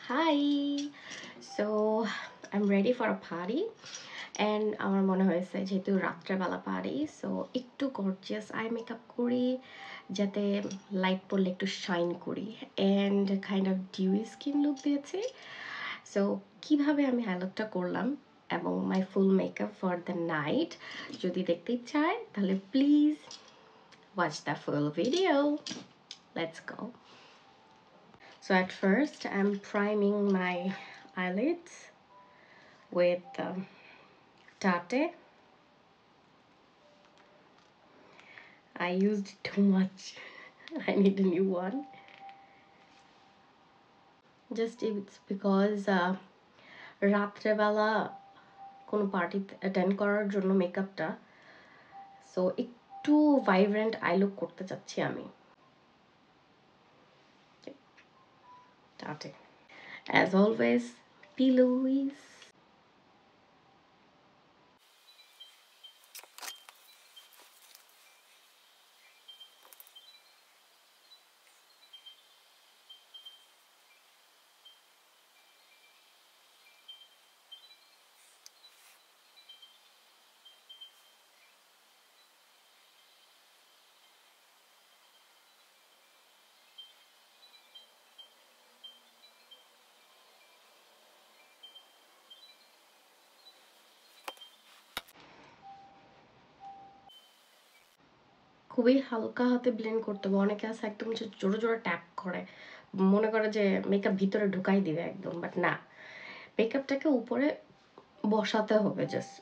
Hi. So I'm ready for a party and আমার মনে হয়েছে যেহেতু রাত্রেবেলা পারি সো একটু গর্জিয়াস আই মেকআপ করি যাতে লাইট পড়লে একটু শাইন করি and kind of dewy skin look দিয়েছি। সো কিভাবে আমি আই লুকটা করলাম এবং my full makeup for the night যদি দেখতে চায় তাহলে please watch the full video. Let's go. So at first I'm priming my eyelids with Tate. I used too much. I need a new one. Just it's because রাত্রেবেলা কোনো party attend করার জন্য মেকআপটা so একটু vibrant I look করতে চাচ্ছি আমি। Tate. As always, P. Louise. খুবই হালকা হাতে ব্লেন্ড করতে হবে। অনেকে আছে একদম জোরে জোরে ট্যাপ করে মনে করে যে মেকআপ ভিতরে ঢুকাই দিবে একদম, বাট না, মেকআপটাকে উপরে বসাতে হবে, জাস্ট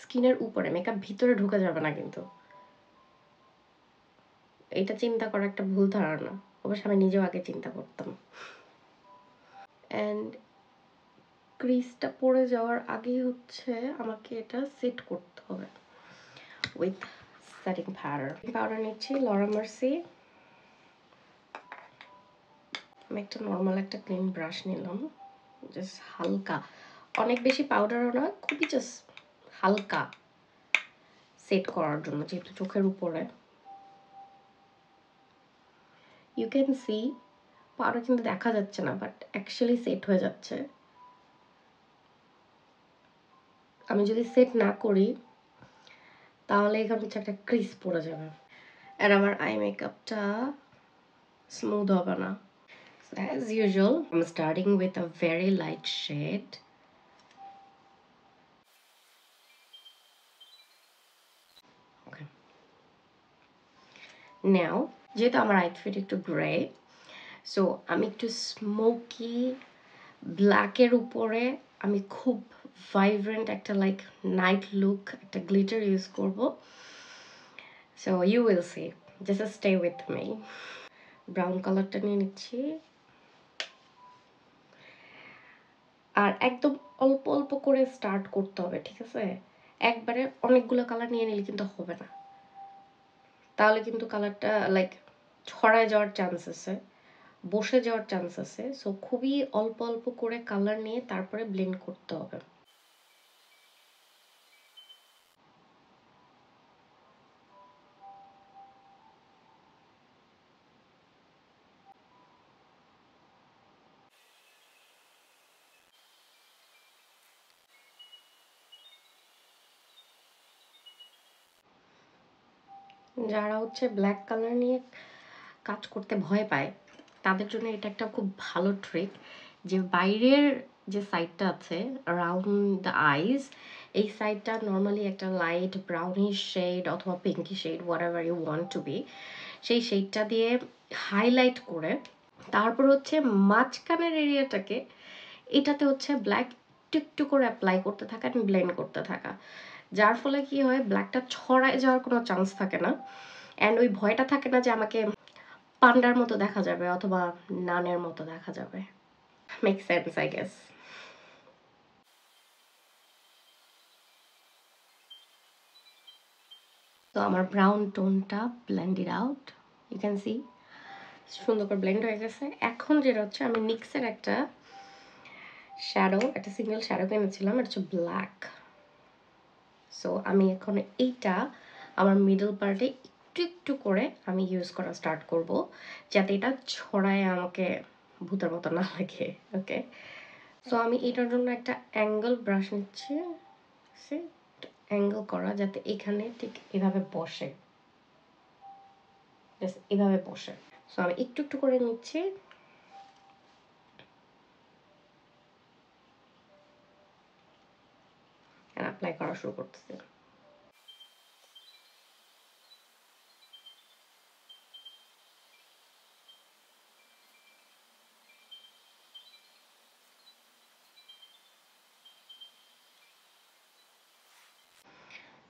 স্কিনের উপরে, মেকআপ ভিতরে ঢুকে যাবে না কিন্তু। এটা চিন্তা করা একটা ভুল ধারণা, অবশ্য আমি নিজেও আগে চিন্তা করতাম। অ্যান্ড ক্রিজটা পড়ে যাওয়ার আগেই হচ্ছে আমাকে এটা সেট করতে হবে উইথ সেটিং পাউডার নিচ্ছি লরা মার্সি। আমি একটা নর্মাল একটা ক্লিন ব্রাশ নিলাম, জাস্ট হালকা, অনেক বেশি পাউডারও না, খুবই জাস্ট হালকা সেট করার জন্য, যেহেতু চোখের উপরে। ইউ ক্যান সি পাউডার কিন্তু দেখা যাচ্ছে না, বাট অ্যাকচুয়ালি সেট হয়ে যাচ্ছে। আমি যদি সেট না করি তাহলে এখানে হচ্ছে একটা ক্রিজ পড়ে যাবে আর আমার আই মেকআপটা স্মুথ হবে না। So as usual, I'm starting with a very light shade. Okay. Now, যেহেতু আমার আউটফিট একটু গ্রে, সো আমি একটু স্মোকি ব্ল্যাকের উপরে আমি খুব ভাইব্রেন্ট একটা লাইক নাইট লুক একটা গ্লিটার ইউজ করব। So you will see, just stay with me. Brown কালারটা নিয়ে নিচ্ছি আর একদম অল্প অল্প করে স্টার্ট করতে হবে, ঠিক আছে? একবারে অনেকগুলো কালার নিয়ে নিলে কিন্তু হবে না, তাহলে কিন্তু কালারটা লাইক ছড়ায় যাওয়ার চান্স আছে, বসে যাওয়ার চান্স আছে। সো খুবই অল্প অল্প করে কালার নিয়ে তারপরে ব্লেন্ড করতে হবে। যারা হচ্ছে ব্ল্যাক কালার নিয়ে কাজ করতে ভয় পায় তাদের জন্য এটা একটা খুব ভালো ট্রিক, যে বাইরের যে সাইডটা আছে আরাউন্ড দ্য আইজ, এই সাইডটা নর্মালি একটা লাইট ব্রাউনিশ শেড অথবা pinky shade whatever you want to be, সেই শেডটা দিয়ে হাইলাইট করে তারপর হচ্ছে মাঝখানের এরিয়াটাকে এটাতে হচ্ছে ব্ল্যাক একটু একটু করে অ্যাপ্লাই করতে থাকা এবং ব্লেন্ড করতে থাকা, যার ফলে কি হয় ব্ল্যাকটা ছড়ায় যাওয়ার কোনো চান্স থাকে না অ্যান্ড ওই ভয়টা থাকে না যে আমাকে পান্ডার মতো দেখা যাবে অথবা নানের মতো দেখা যাবে। Make sense I guess. তো আমার ব্রাউন টোনটা blended out, you can see সুন্দর করে ব্লেন্ড হয়ে গেছে। এখন যেটা হচ্ছে আমি নিক্সের একটা শ্যাডো, একটা সিঙ্গেল শ্যাডো কিনেছিলাম, এটা হচ্ছে ব্ল্যাক। সো আমি এখন এইটা আমার মিডল পার্টে একটু একটু করে আমি ইউজ করা স্টার্ট করব, যাতে এটা ছড়ায় আমাকে ভূতের মতো না লাগে। ওকে, সো আমি এটার জন্য একটা অ্যাঙ্গেল ব্রাশ নিচ্ছি, অ্যাঙ্গেল করা যাতে এখানে ঠিক এভাবে বসে, এভাবে বসে। সো আমি একটু একটু করে নিচ্ছি, অ্যাপ্লাই করা শুরু করতেছি।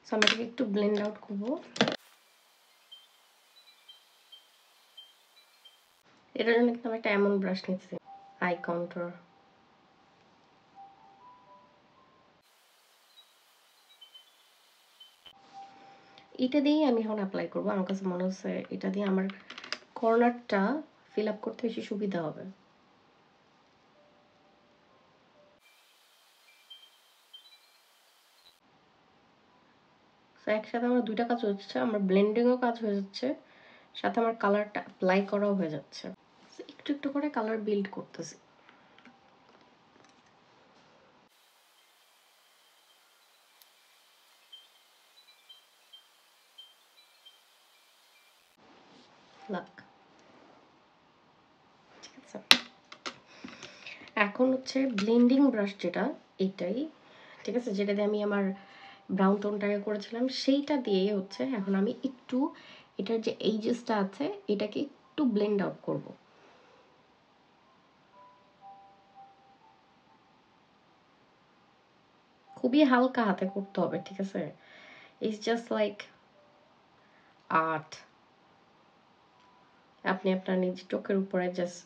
সো আমি এটাকে একটু ব্লেন্ড আউট করবো। এটার জন্য কিন্তু আমি একটা এমন ব্রাশ নিচ্ছি, আই কন্ট্রোল। এটা দিয়েই আমি এখন অ্যাপ্লাই করবো। আমার কাছে মনে হচ্ছে এটা দিয়ে আমার কর্নারটা ফিল আপ করতে বেশি সুবিধা হবে। তো একসাথে আমার দুইটা কাজ হচ্ছে, আমার ব্লেন্ডিংও কাজ হয়ে যাচ্ছে, সাথে আমার কালারটা অ্যাপ্লাই করাও হয়ে যাচ্ছে। একটু একটু করে কালার বিল্ড করতেছি। লাক, ঠিক আছে। এখন হচ্ছে ব্লেন্ডিং ব্রাশ যেটা, এটাই ঠিক আছে, যেটা দিয়ে আমি আমার ব্রাউন টোনটাকে করেছিলাম, সেইটা দিয়ে হচ্ছে এখন আমি একটু এটার যে এইজেসটা আছে এটাকে একটু ব্লেন্ড আউট করব। খুবই হালকা হাতে করতে হবে, ঠিক আছে। It's just like art. আপনি আপনার নিজ চোখের উপরে জাস্ট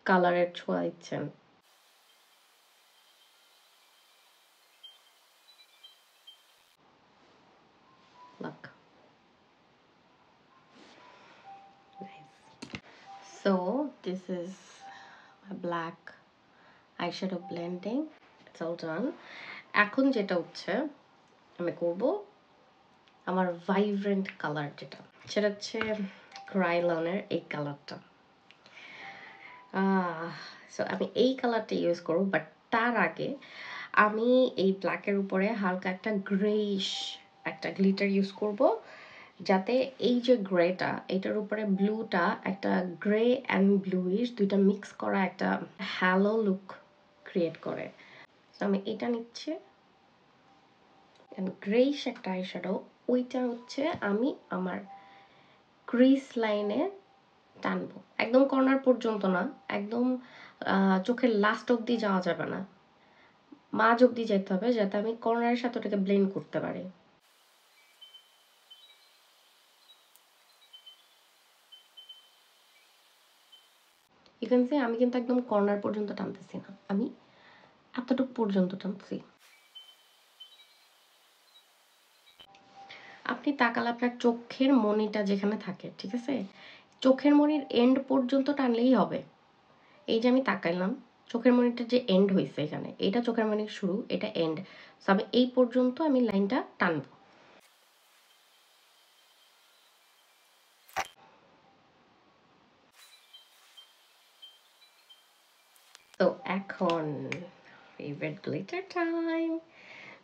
কালারের ছোঁয়া দিচ্ছেন। Lakh, so this is my black eyeshadow blending, it's all done. এখন যেটা হচ্ছে আমি করব আমার ভাইব্রেন্ট কালার যেটা, সেটা হচ্ছে ক্রাইলনের এই কালারটা। সো আমি এই কালারটা ইউজ করব, বাট তার আগে আমি এই ব্ল্যাকের উপরে হালকা একটা গ্রেইশ একটা গ্লিটার ইউজ করব, যাতে এই যে গ্রেটা এটার উপরে ব্লুটা একটা গ্রে অ্যান্ড ব্লুইশ দুইটা মিক্স করা একটা হ্যালো লুক ক্রিয়েট করে। তো আমি এটা নিচ্ছি, গ্রেইশ একটা আইশ্যাডো, ওইটা হচ্ছে আমি আমার ক্রিস লাইনে টানবো, একদম কর্নার পর্যন্ত না, একদম চোখের লাস্ট অবধি যাওয়া যাবে না, মাঝ অবধি যেতে হবে, যাতে আমি কর্নারের সাথে ওটাকে ব্লেন্ড করতে পারি। এখান থেকে আমি কিন্তু একদম কর্নার পর্যন্ত টানতেছি না, আমি এতটুকু পর্যন্ত টানছি। আপনি তাকালে আপনার চোখের মণিটা যেখানে থাকে, ঠিক আছে, চোখের মণির এন্ড পর্যন্ত টানলেই হবে। এই যে আমি তাকাইলাম, চোখের মণিটার যে এন্ড হয়েছে এখানে, এটা চোখের মণির শুরু, এটা এন্ড। সো আমি এই পর্যন্ত আমি লাইনটা টানবো। তো এখন ফেভারিট গ্লিটার টাইম।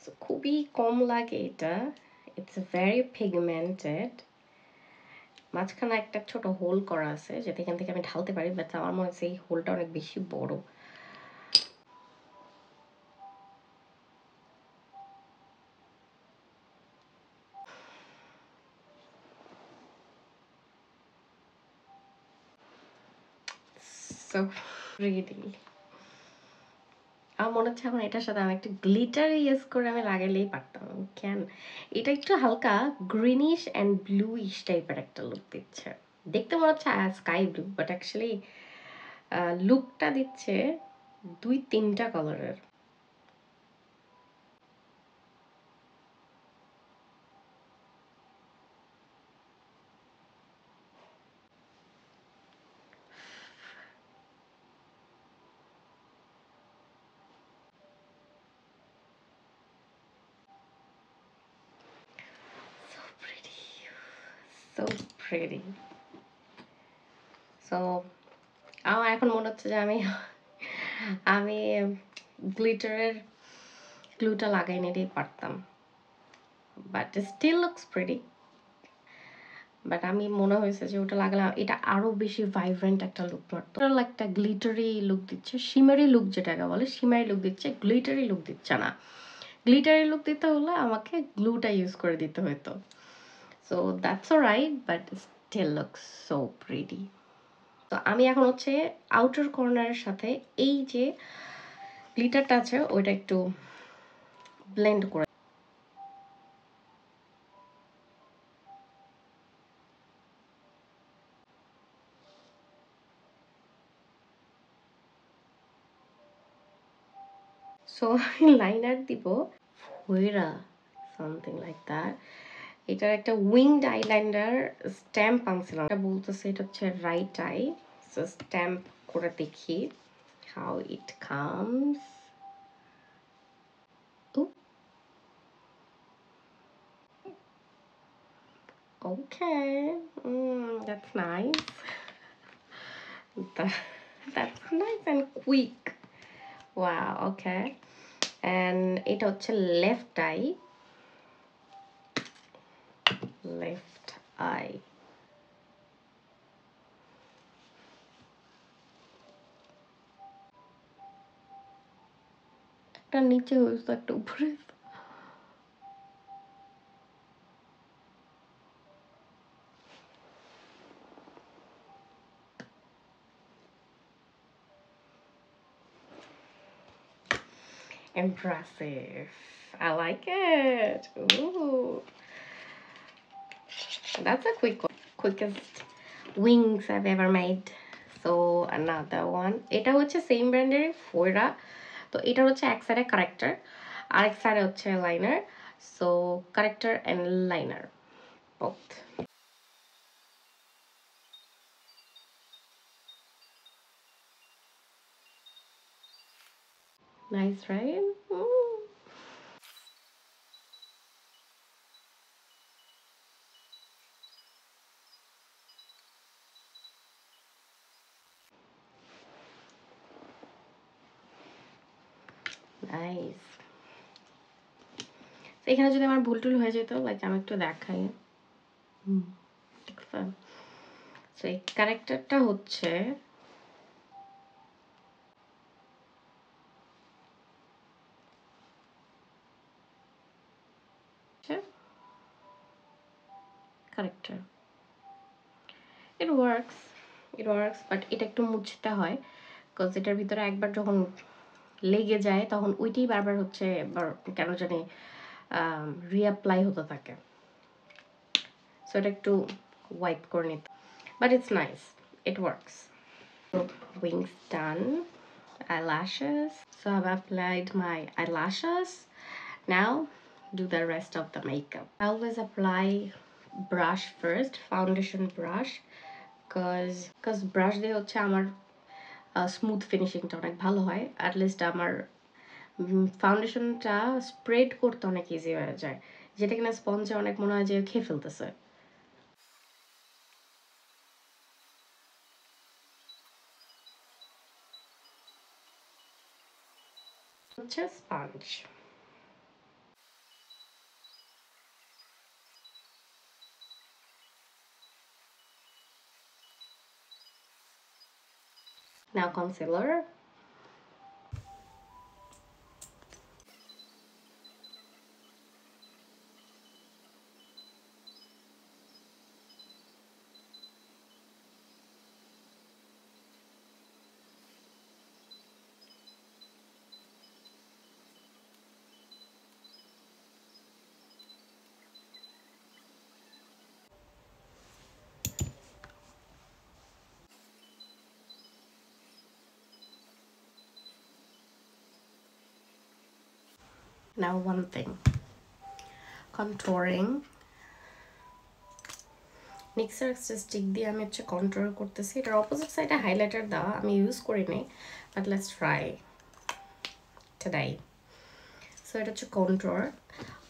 সো খুবই কম লাগে এটা, ইটস ভেরি পিগমেন্টেড। মাঝখানে একটা ছোট হোল করা আছে, যাতে এখান থেকে আমি ঢালতে পারি, বাট আমার মনে হচ্ছে এই হোলটা অনেক বেশি বড়। So pretty. আমার মনে হচ্ছে এখন এটার সাথে আমি একটু গ্লিটার ইউজ করে আমি লাগাইলেই পারতাম। কেন, এটা একটু হালকা গ্রিনিশ অ্যান্ড ব্লুইশ টাইপের একটা লুক দিচ্ছে। দেখতে মনে হচ্ছে স্কাই ব্লু, বাট অ্যাকচুয়ালি লুকটা দিচ্ছে দুই তিনটা কালারের। So pretty. সো আমার এখন মনে হচ্ছে যে আমি আমি গ্লিটারের গ্লুটা লাগাই নিতেই পারতাম, but still looks pretty. But আমি মনে হয়েছে যে ওটা লাগালে এটা আরো বেশি ভাইব্রেন্ট একটা লুক মারতো, একটা গ্লিটারি লুক দিচ্ছে, শিমারি লুক যেটাকে বলে, শিমারি লুক দিচ্ছে, গ্লিটারি লুক দিচ্ছে না। গ্লিটারি লুক দিতে হলে আমাকে গ্লুটা ইউজ করে দিতে হতো। So that's alright, but still looks so pretty. তো আমি এখন হচ্ছে আউটার কর্নারের সাথে এই যে গ্লিটারটা আছে ওইটা একটু ব্লেন্ড করে। সো আমি লাইনার দিব ভৈরা, সামথিং লাইক দ্যাট। এটার একটা উইংড আইলাইনার স্ট্যাম্প আনছিলাম, এটা বলতেছে এটা হচ্ছে রাইট আই। সো স্ট্যাম্প করে দেখি how it comes. Okay, that's nice. That's nice and quick. Wow, okay. And এটা হচ্ছে left eye. Left eye. একটা নিচে হয়েছে একটা উপরে। Impressive. I like it. Ooh. That's a quickest wings I've ever made. So another one. এটা হচ্ছে same ব্র্যান্ডের ফোরা। তো এটা হচ্ছে এক সাইডে কারেক্টর, আরেক সাইডে হচ্ছে liner. So corrector and liner both. Nice, right? Nice. এখানে যদি আমার ভুল টুল হয়ে যেত, লাইক আমি একটু দেখাই। সো এই ক্যারেক্টারটা হচ্ছে ক্যারেক্টার। ইট ওয়ার্কস বাট এটা একটু মুছতে হয়, বিকজ এটার ভিতরে একবার যখন লেগে যায় তখন ওইটাই বারবার হচ্ছে কেন জানি রিঅ্যাপ্লাই হতে থাকে। সো এটা একটু ওয়াইপ করে নিতে, but it's nice, it works. So wings done, eyelashes. So I've applied my eyelashes. Now do the rest of the makeup. I always apply brush first, foundation brush, because brush দিয়ে হচ্ছে আমার smooth ফিনিশিংটা অনেক ভালো হয়। At least আমার ফাউন্ডেশনটা spread করতে অনেক ইজি হয়ে যায়, যেটা কিনা স্পঞ্জে অনেক মনে হয় যে খেয়ে ফেলতেছে। হচ্ছে sponge. Now concealer. Now one thing, contouring. নিক্সার স্টিক দিয়ে আমি হচ্ছে কন্ট্রোল করতেছি। এটার অপোজিট সাইডে হাইলাইটার দেওয়া, আমি ইউজ করি নাই, but let's try today. So এটা হচ্ছে কন্ট্রোর।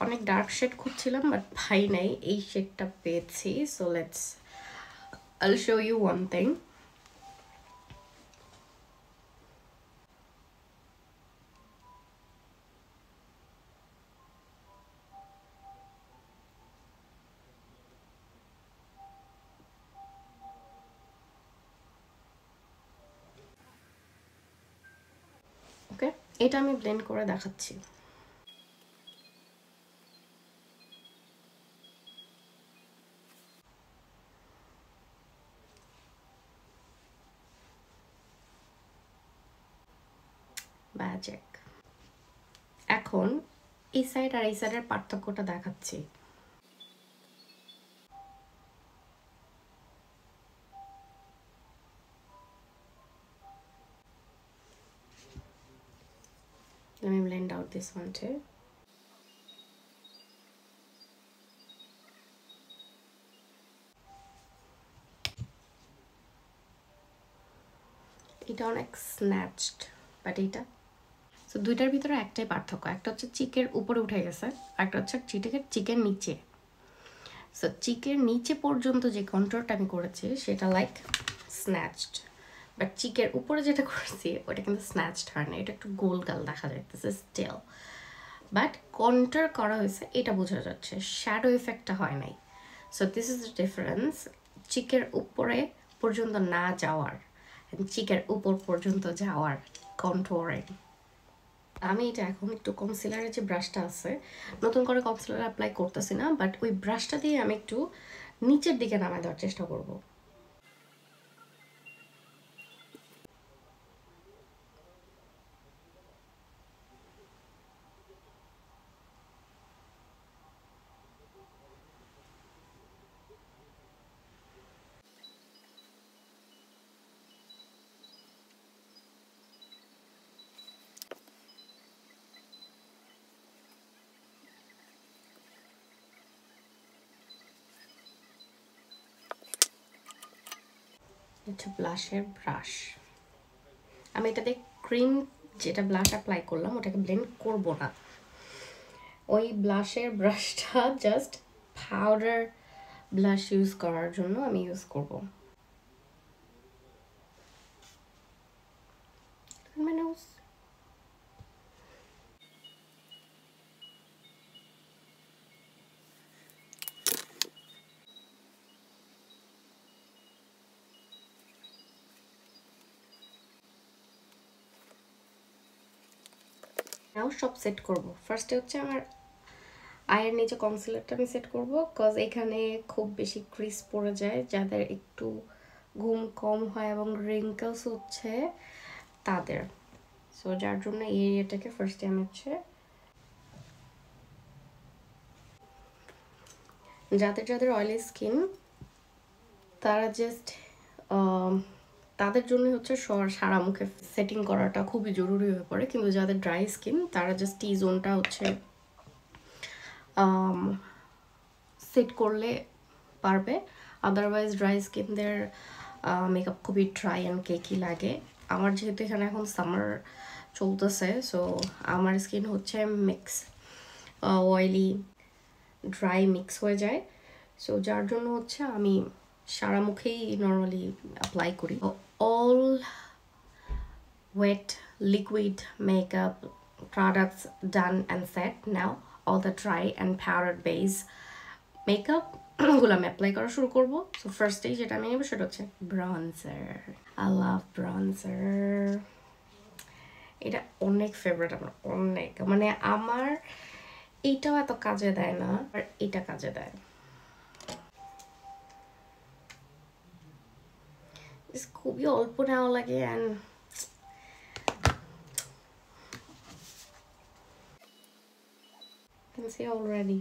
অনেক ডার্ক শেড খুঁজছিলাম বাট পাই নাই, এই শেডটা পেয়েছি। So let's, I'll show you one thing. এটা আমি ব্লেন্ড করে দেখাচ্ছি। ম্যাজিক। এখন এই সাইড আর এই সাইডের পার্থক্যটা দেখাচ্ছি। Let me blend out this one too. এটা অনেক স্ন্যাচড, বাট এটা সো দুইটার ভিতরে একটাই পার্থক্য, একটা হচ্ছে চিকের উপরে উঠে গেছে, একটা হচ্ছে চিকের নিচে। সো চিকের নিচে পর্যন্ত যে কন্ট্রোলটা আমি করেছি সেটা লাইক স্ন্যাচড, বাট চিকের উপরে যেটা করেছি ওটা কিন্তু স্ন্যাচড হয় না, এটা একটু গোল গাল দেখা যাইতেছে স্টিল, বাট কন্ট্রোল করা হয়েছে এটা বোঝা যাচ্ছে, শ্যাডো এফেক্টটা হয় নাই। So this is the difference, চিকের উপরে পর্যন্ত না যাওয়ার, চিকের উপর পর্যন্ত যাওয়ার কন্ট্রোলিং। আমি এটা এখন একটু কনসিলারের যে ব্রাশটা আছে, নতুন করে কনসিলার অ্যাপ্লাই করতেছি না, বাট ওই ব্রাশটা দিয়ে আমি একটু নিচের দিকে নামায় দেওয়ার চেষ্টা করব। এটা ব্লাশের ব্রাশ, আমি এটা দিয়ে ক্রিম যেটা ব্লাশ অ্যাপ্লাই করলাম ওটাকে ব্লেন্ড করব না, ওই ব্লাশের ব্রাশটা জাস্ট পাউডার ব্লাশ ইউজ করার জন্য আমি ইউজ করব। নাও সব সেট করব। ফার্স্টে হচ্ছে আমার আয়ের নিচে কনসিলারটা আমি সেট করব, কজ এখানে খুব বেশি ক্রিস পড়ে যায়, যাদের একটু ঘুম কম হয় এবং রিঙ্কলস হচ্ছে তাদের, সো যার জন্য এই এরিয়াটাকে ফার্স্টে আমি হচ্ছে, যাদের যাদের অয়েলি স্কিন তারা জাস্ট তাদের জন্য হচ্ছে সারা মুখে সেটিং করাটা খুবই জরুরি হয়ে পড়ে, কিন্তু যাদের ড্রাই স্কিন তারা জাস্ট টি জোনটা হচ্ছে সেট করলে পারবে, আদারওয়াইজ ড্রাই স্কিনদের মেকআপ খুবই ড্রাই অ্যান্ড কেকি লাগে। আমার যেহেতু এখানে এখন সামার চলতেছে, সো আমার স্কিন হচ্ছে মিক্স অয়েলি ড্রাই মিক্স হয়ে যায়, সো যার জন্য হচ্ছে আমি সারা মুখেই নর্মালি অ্যাপ্লাই করি। All wet liquid makeup products done and set, now all the dry and powdered base makeup গুলো আমি অ্যাপ্লাই করা শুরু করব। সো ফার্স্টেই যেটা আমি নেব সেটা হচ্ছে ব্রনজার। আই লাভ ব্রনজার, এটা অনেক ফেভারিট আমার, অনেক, মানে আমার এইটাও এত কাজে দেয় না আর এটা কাজে দেয়, খুবই অল্প নেওয়া লাগে and can see already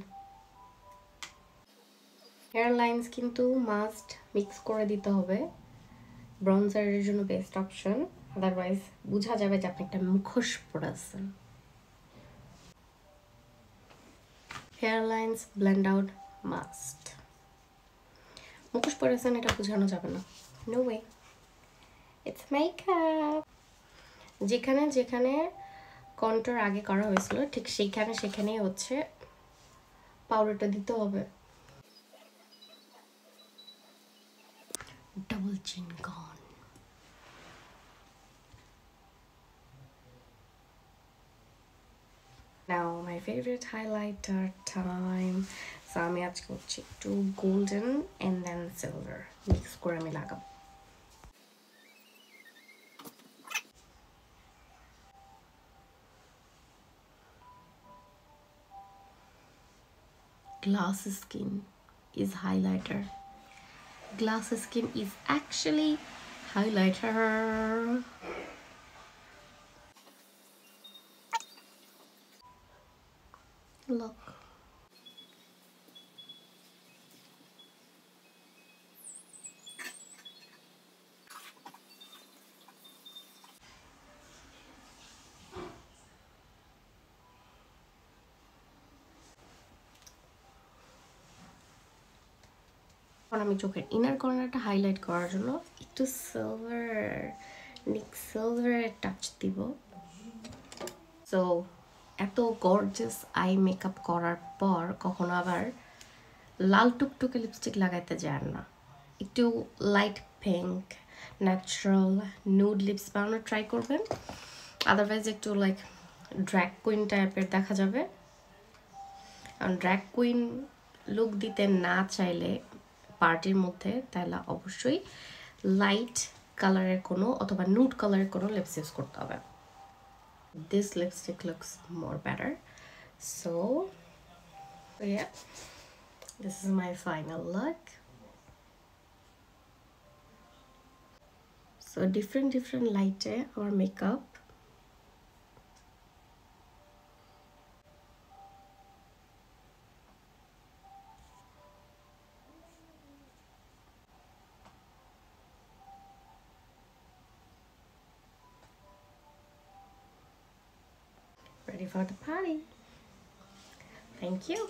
hair lines কিন্তু মাস্ট মিক্স করে দিতে হবে, ব্রনজারের জন্য বেস্ট অপশন, আদারওয়াইজ বোঝা যাবে যে আপনি একটা মুখোশ পরেছেন। Hair lines blend out must, মুখোশ পরেছেন এটা বোঝানো যাবে না, নো ওয়ে, ইটস মেকআপ। যেখানে যেখানে কন্ট্যুর আগে করা হয়েছিল ঠিক সেখানেই হচ্ছে পাউডারটা দিতে হবে। Double chin gone. Now my favorite highlighter time. So আমি আজকে হচ্ছে একটু golden and then silver mix করে আমি লাগাবো। Glass skin is highlighter. Glass skin is actually highlighter. Look. এখন আমি চোখের ইনার কর্নারটা হাইলাইট করার জন্য একটু সিলভারের টাচ দিব। সো এত গর্জিয়াস আই মেকআপ করার পর কখনো আবার লাল টুকটুকে লিপস্টিক লাগাইতে যায় না, একটু light pink natural nude lips বানানোর ট্রাই করবেন। আদারওয়াইজ একটু লাইক ড্র্যাগ কুইন টাইপের দেখা যাবে। কারণ ড্র্যাগ কুইন লুক দিতে না চাইলে পার্টির মধ্যে তাহলে অবশ্যই লাইট কালারের কোনো অথবা নুড কালারের কোনো লিপস ইউজ করতে হবে। This lipstick looks more better. So yeah, this is my final look. So different light or makeup. Ready for the party. Thank you.